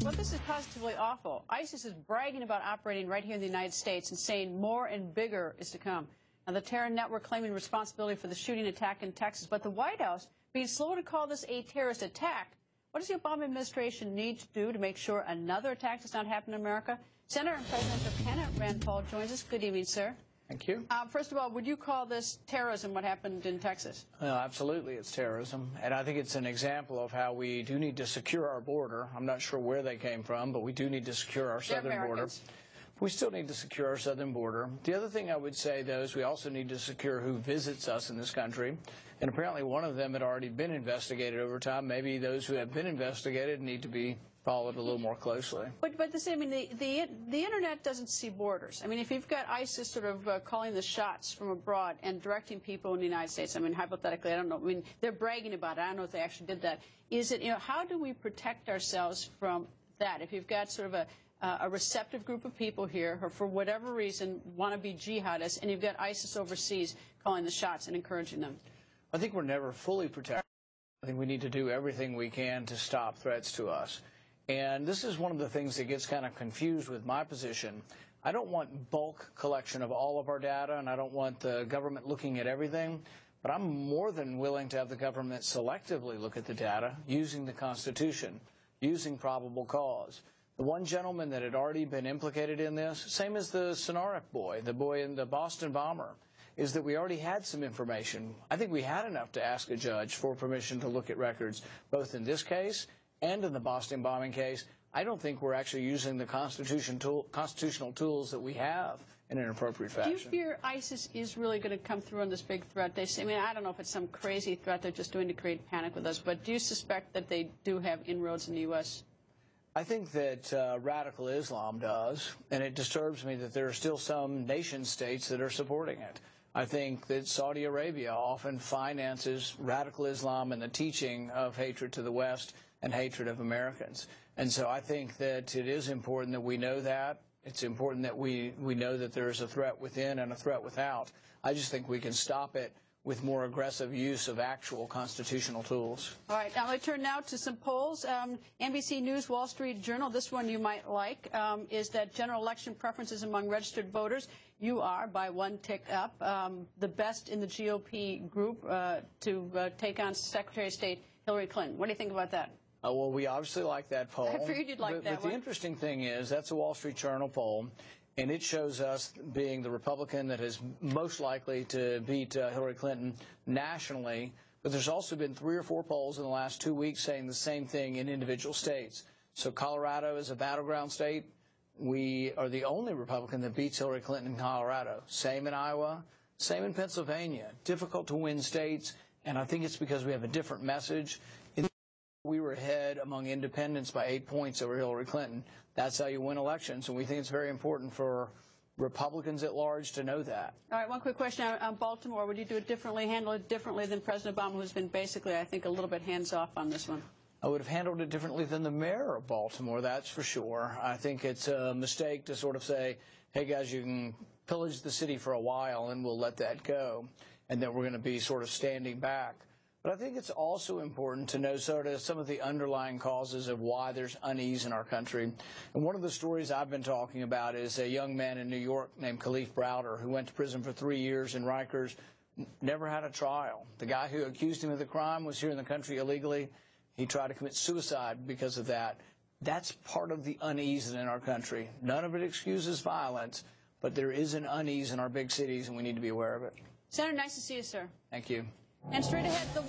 Well, this is positively awful. ISIS is bragging about operating right here in the United States and saying more and bigger is to come. Now, the terror network claiming responsibility for the shooting attack in Texas, but the White House being slow to call this a terrorist attack. What does the Obama administration need to do to make sure another attack does not happen in America? Senator and Presidential candidate Rand Paul joins us. Good evening, sir. Thank you. First of all, would you call this terrorism, what happened in Texas? Absolutely, it's terrorism. And I think it's an example of how we do need to secure our border. I'm not sure where they came from, but we do need to secure our southern border. We still need to secure our southern border. The other thing I would say, though, is we also need to secure who visits us in this country. And apparently one of them had already been investigated over time. Maybe those who have been investigated need to be followed a little more closely. But I mean, the Internet doesn't see borders. I mean, if you've got ISIS sort of calling the shots from abroad and directing people in the United States, I mean, hypothetically, I don't know. I mean, they're bragging about it. I don't know if they actually did that. Is it, how do we protect ourselves from that? If you've got sort of a receptive group of people here who, for whatever reason, want to be jihadists, and you've got ISIS overseas calling the shots and encouraging them? I think we're never fully protected. I think we need to do everything we can to stop threats to us. And this is one of the things that gets kind of confused with my position. I don't want bulk collection of all of our data, and I don't want the government looking at everything. But I'm more than willing to have the government selectively look at the data using the Constitution, using probable cause. The one gentleman that had already been implicated in this, same as the Sonarek boy, the boy in the Boston bomber, is that we already had some information. I think we had enough to ask a judge for permission to look at records, both in this case and in the Boston bombing case. I don't think we're actually using the constitutional tools that we have in an appropriate fashion. Do you fear ISIS is really going to come through on this big threat? They say, I mean, I don't know if it's some crazy threat they're just doing to create panic with us, but do you suspect that they do have inroads in the U.S.? I think that radical Islam does, and it disturbs me that there are still some nation states that are supporting it. I think that Saudi Arabia often finances radical Islam and the teaching of hatred to the West and hatred of Americans. And so I think that it is important that we know that. It's important that we know that there is a threat within and a threat without. I just think we can stop it with more aggressive use of actual constitutional tools. All right, now I turn now to some polls. NBC News, Wall Street Journal, this one you might like, is that general election preferences among registered voters. You are, by one tick up, the best in the GOP group to take on Secretary of State Hillary Clinton. What do you think about that? Well, we obviously like that poll. I figured you'd like that one. But the interesting thing is that's a Wall Street Journal poll, and it shows us being the Republican that is most likely to beat Hillary Clinton nationally. But there's also been 3 or 4 polls in the last 2 weeks saying the same thing in individual states. So Colorado is a battleground state. We are the only Republican that beats Hillary Clinton in Colorado. Same in Iowa, same in Pennsylvania. Difficult to win states, and I think it's because we have a different message. We were ahead among independents by 8 points over Hillary Clinton. That's how you win elections, and we think it's very important for Republicans at large to know that. All right, one quick question on Baltimore. Would you do it differently, handle it differently than President Obama, who's been basically, I think, a little bit hands-off on this one? I would have handled it differently than the mayor of Baltimore, that's for sure. I think it's a mistake to sort of say, hey, guys, you can pillage the city for a while and we'll let that go, and that we're going to be sort of standing back. But I think it's also important to know sort of some of the underlying causes of why there's unease in our country. And one of the stories I've been talking about is a young man in New York named Khalif Browder, who went to prison for 3 years in Rikers, never had a trial. The guy who accused him of the crime was here in the country illegally. He tried to commit suicide because of that. That's part of the unease in our country. None of it excuses violence, but there is an unease in our big cities, and we need to be aware of it. Senator, nice to see you, sir. Thank you. And straight ahead, the